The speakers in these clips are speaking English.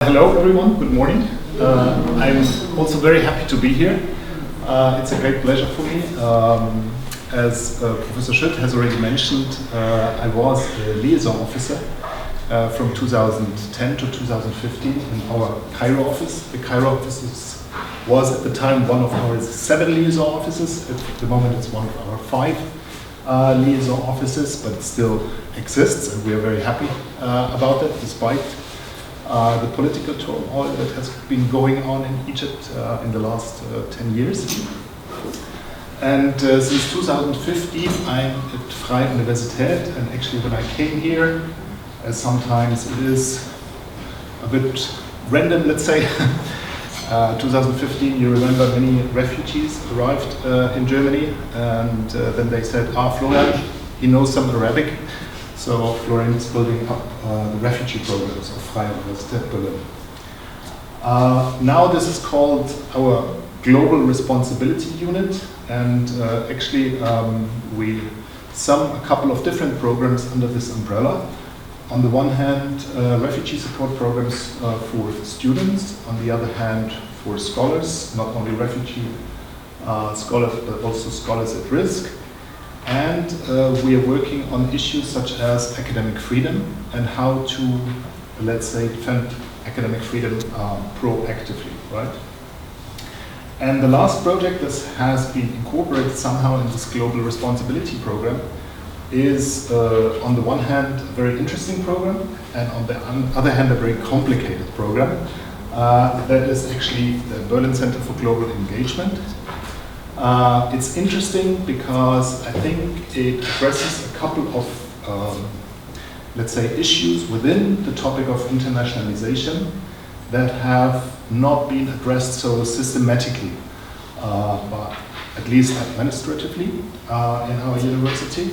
Hello everyone, good morning. I'm also very happy to be here. It's a great pleasure for me. As Professor Schütt has already mentioned, I was a liaison officer from 2010 to 2015 in our Cairo office. The Cairo office was at the time one of our 7 liaison offices. At the moment it's one of our 5 liaison offices, but it still exists, and we are very happy about it, despite the political turmoil that has been going on in Egypt in the last 10 years. And since 2015 I'm at Freie Universität, and actually when I came here, as sometimes it is a bit random, let's say, 2015, you remember many refugees arrived in Germany, and then they said, Florian, he knows some Arabic. So Florian is building up the refugee programs of Freie Universität Berlin. Now this is called our Global Responsibility Unit, and actually we sum a couple of different programs under this umbrella. On the one hand, refugee support programs for students, on the other hand for scholars, not only refugee scholars but also scholars at risk. And we are working on issues such as academic freedom and how to, let's say, defend academic freedom proactively, right? And the last project that has been incorporated somehow in this global responsibility program is, on the one hand, a very interesting program, and on the other hand, a very complicated program. That is actually the Berlin Center for Global Engagement. It's interesting because I think it addresses a couple of, let's say, issues within the topic of internationalization that have not been addressed so systematically, but at least administratively in our university.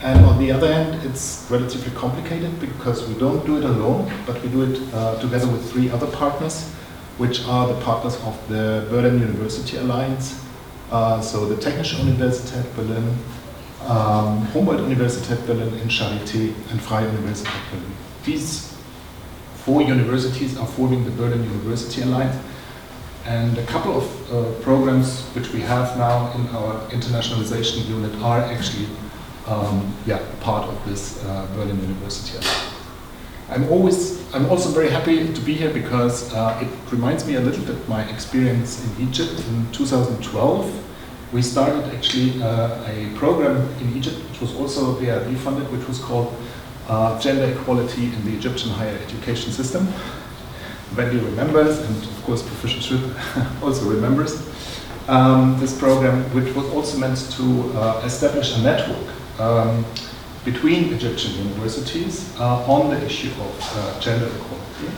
And on the other hand, it's relatively complicated because we don't do it alone, but we do it together with 3 other partners, which are the partners of the Berlin University Alliance. So the Technische Universität Berlin, Humboldt-Universität Berlin in Charité, and Freie Universität Berlin. These 4 universities are forming the Berlin University Alliance, and a couple of programs which we have now in our internationalization unit are actually part of this Berlin University Alliance. I'm also very happy to be here because it reminds me a little bit my experience in Egypt. In 2012, we started actually a program in Egypt, which was also ERB funded, which was called Gender Equality in the Egyptian Higher Education System. Wendy remembers, and of course Professor Schütt also remembers this program, which was also meant to establish a network between Egyptian universities on the issue of gender equality.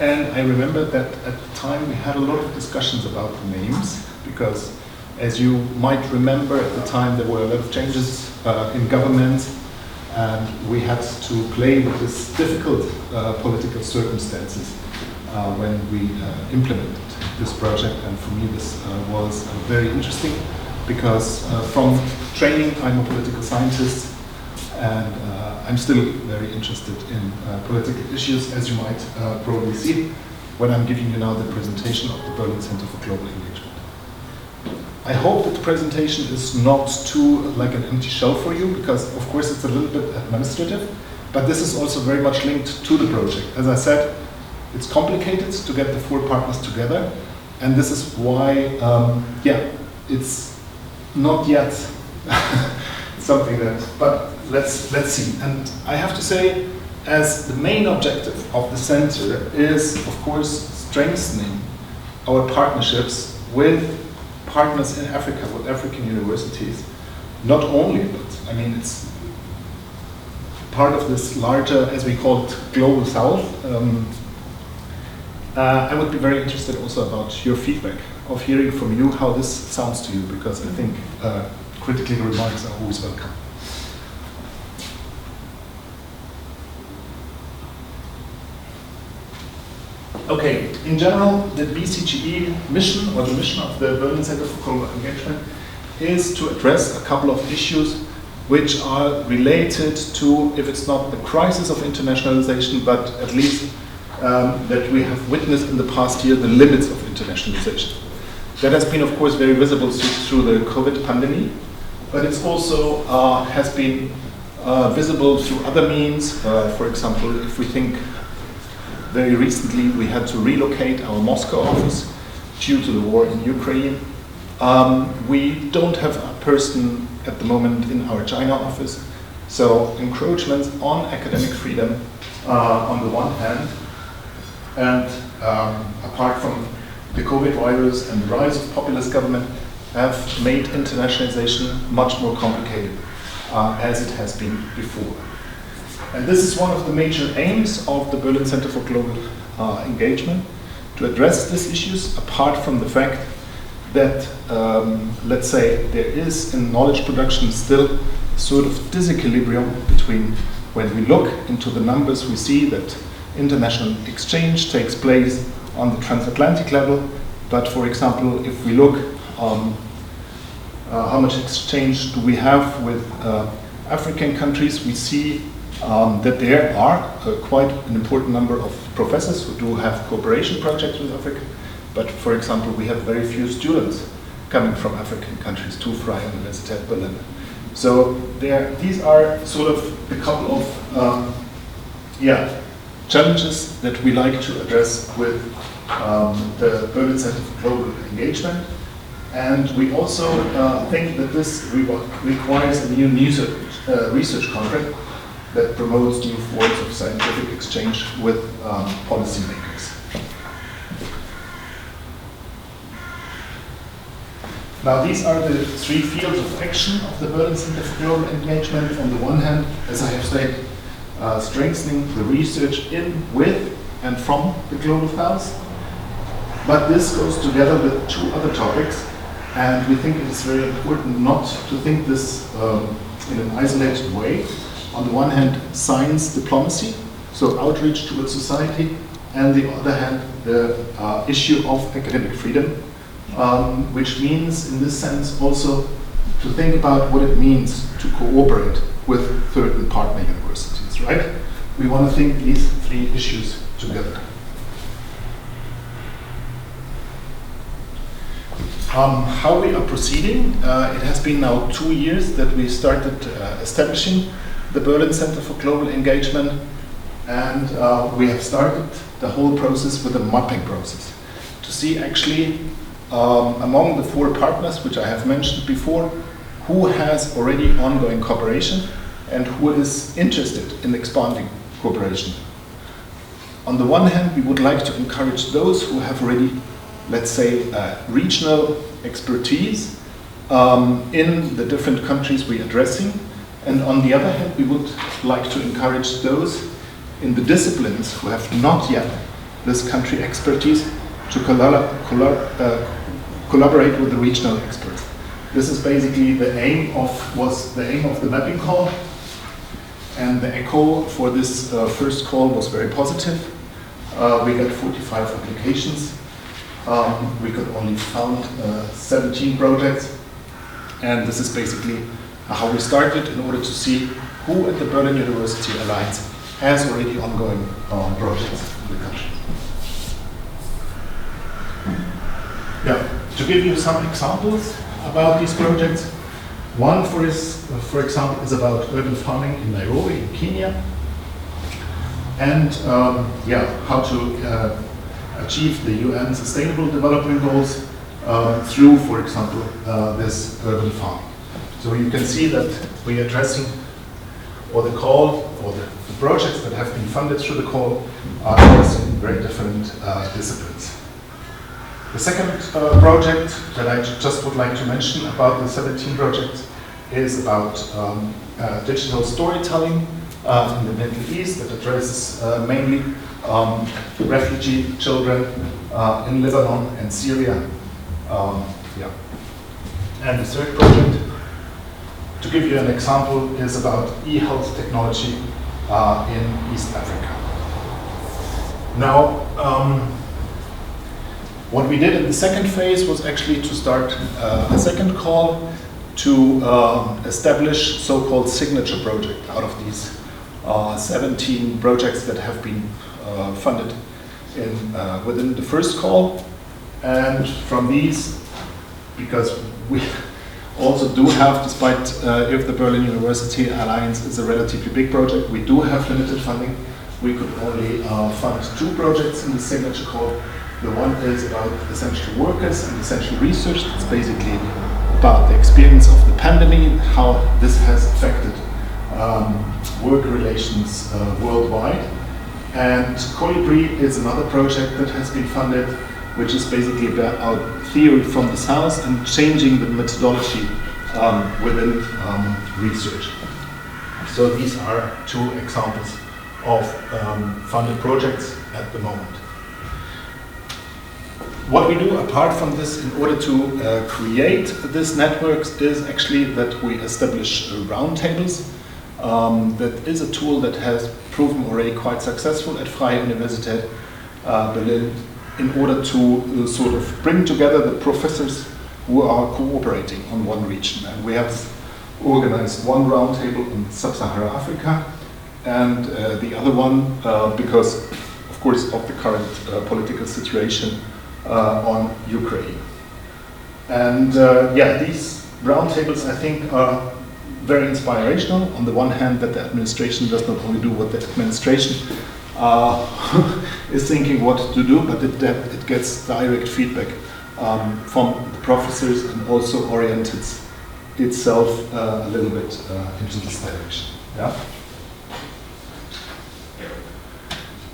And I remember that at the time we had a lot of discussions about the names, because as you might remember, at the time there were a lot of changes in government, and we had to play with this difficult political circumstances when we implemented this project. And for me this was very interesting, because from training I'm a political scientist, and I'm still very interested in political issues, as you might probably see when I'm giving you now the presentation of the Berlin Center for Global Engagement. I hope that the presentation is not too like an empty shell for you, because of course it's a little bit administrative, but this is also very much linked to the project. As I said, it's complicated to get the 4 partners together, and this is why, it's not yet something that, but let's see. And I have to say, as the main objective of the center is, of course, strengthening our partnerships with partners in Africa, with African universities. Not only, but I mean, it's part of this larger, as we call it, Global South. I would be very interested also about your feedback, of hearing from you how this sounds to you, because I think critical remarks are always welcome. Okay, in general, the BCGE mission, or the mission of the Berlin Center for Global Engagement, is to address a couple of issues which are related to, if it's not the crisis of internationalization, but at least that we have witnessed in the past year the limits of internationalization. That has been, of course, very visible through the COVID pandemic, but it's also has been visible through other means. For example, if we think very recently we had to relocate our Moscow office due to the war in Ukraine. We don't have a person at the moment in our China office. So encroachments on academic freedom on the one hand, and apart from the COVID virus and the rise of populist government, have made internationalization much more complicated as it has been before. And this is one of the major aims of the Berlin Center for Global Engagement, to address these issues, apart from the fact that, let's say, there is in knowledge production still sort of disequilibrium between when we look into the numbers, we see that international exchange takes place on the transatlantic level, but for example, if we look how much exchange do we have with African countries, we see that there are quite an important number of professors who do have cooperation projects with Africa, but for example, we have very few students coming from African countries to Freie Universität Berlin. So these are sort of a couple of challenges that we like to address with the Berlin Center for Global Engagement. And we also think that this requires a new research contract that promotes new forms of scientific exchange with policymakers. Now, these are the three fields of action of the Berlin Center for Global Engagement. On the one hand, as I have said, strengthening the research in, with, and from the Global South. But this goes together with two other topics, and we think it is very important not to think this in an isolated way. On the one hand, science diplomacy, so outreach towards society, and the other hand, the issue of academic freedom, which means, in this sense, also to think about what it means to cooperate with third and partner universities, right? We want to think these three issues together. How we are proceeding, it has been now 2 years that we started establishing the Berlin Center for Global Engagement, and we have started the whole process with a mapping process to see actually among the 4 partners which I have mentioned before, who has already ongoing cooperation and who is interested in expanding cooperation. On the one hand, we would like to encourage those who have already, let's say, regional expertise in the different countries we're addressing. And on the other hand, we would like to encourage those in the disciplines who have not yet this country expertise to collaborate with the regional experts. This is basically was the aim of the mapping call, and the echo for this first call was very positive. We got 45 applications. We could only found 17 projects, and this is basically how we started in order to see who at the Berlin University Alliance has already ongoing projects in the country. Yeah, to give you some examples about these projects, one for example is about urban farming in Nairobi in Kenya, and how to achieve the UN Sustainable Development Goals through, for example, this urban farming. So you can see that we are addressing, or the call, or the projects that have been funded through the call are addressing very different disciplines. The second project that I just would like to mention about the 17 projects is about digital storytelling in the Middle East that addresses mainly refugee children in Lebanon and Syria. And the third project, to give you an example, is about e-health technology in East Africa. Now, what we did in the second phase was actually to start a second call to establish so-called signature project out of these 17 projects that have been funded within the first call. And from these, because we also do have, despite if the Berlin University Alliance is a relatively big project, we do have limited funding. We could only fund 2 projects in the signature call. The one is about essential workers and essential research. It's basically about the experience of the pandemic, how this has affected work relations worldwide. And Colibri is another project that has been funded, which is basically about theory from the south and changing the methodology within research. So these are 2 examples of funded projects at the moment. What we do apart from this in order to create these networks is actually that we establish roundtables. That is a tool that has proven already quite successful at Freie Universität Berlin in order to sort of bring together the professors who are cooperating on one region. And we have organized one roundtable in Sub-Saharan Africa and the other one, because of course of the current political situation, on Ukraine. And yeah, these roundtables I think are very inspirational. On the one hand, that the administration does not only do what the administration is thinking what to do, but it gets direct feedback from the professors and also oriented itself a little bit into this direction. Yeah?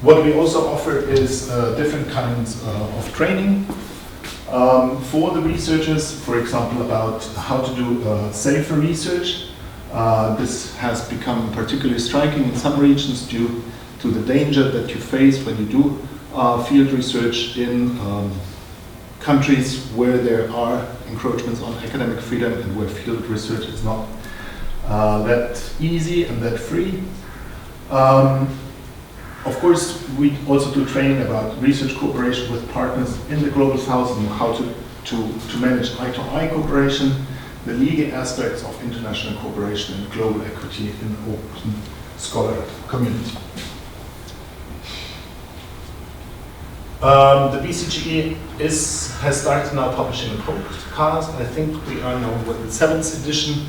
What we also offer is different kinds of training for the researchers, for example, about how to do safer research. This has become particularly striking in some regions due to the danger that you face when you do field research in countries where there are encroachments on academic freedom and where field research is not that easy and that free. Of course, we also do training about research cooperation with partners in the Global South and how to manage eye-to-eye cooperation, the legal aspects of international cooperation and global equity in the open scholar community. The BCGE has started now publishing a podcast. I think we are now with the 7th edition,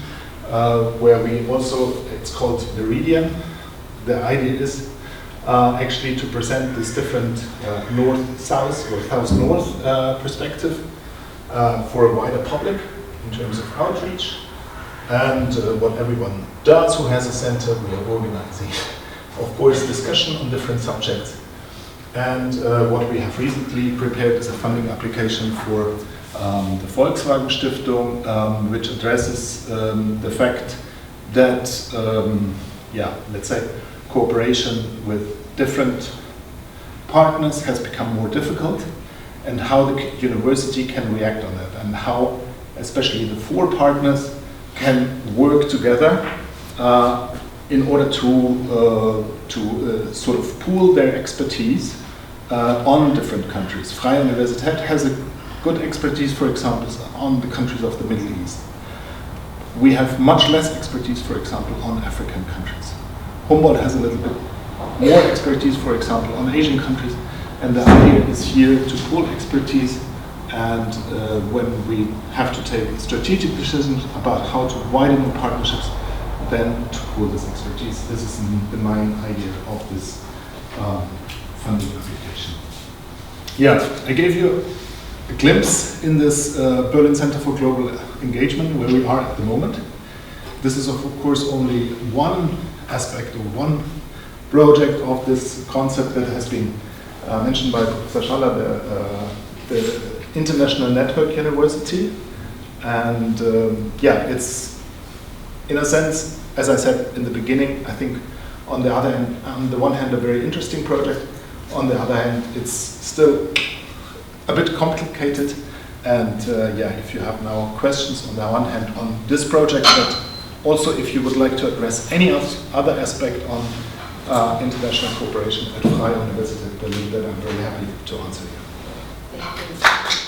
where we also, it's called Meridian. The idea is actually to present this different north-south or south-north perspective for a wider public in terms of outreach. And what everyone does who has a center, we are organizing, of course, discussion on different subjects. And what we have recently prepared is a funding application for the Volkswagen Stiftung, which addresses the fact that, yeah, let's say, cooperation with different partners has become more difficult, and how the university can react on that, and how especially the 4 partners can work together in order to sort of pool their expertise on different countries. Freie Universität has a good expertise, for example, on the countries of the Middle East. We have much less expertise, for example, on African countries. Humboldt has a little bit more expertise, for example, on Asian countries, and the idea is here to pool expertise, and when we have to take strategic decisions about how to widen the partnerships, then to pool this expertise. This is the main idea of this funding application. Yeah, I gave you a glimpse in this Berlin Center for Global Engagement, where we are at the moment. This is of course only one aspect or one project of this concept that has been mentioned by Professor Schaller, the International Network University. And yeah, it's in a sense, as I said in the beginning, I think on the other hand, on the one hand, a very interesting project. On the other hand, it's still a bit complicated. And yeah, if you have now questions on the one hand on this project, but also if you would like to address any other aspect on international cooperation at Freie Universität Berlin, then I'm very happy to answer you. Thank you.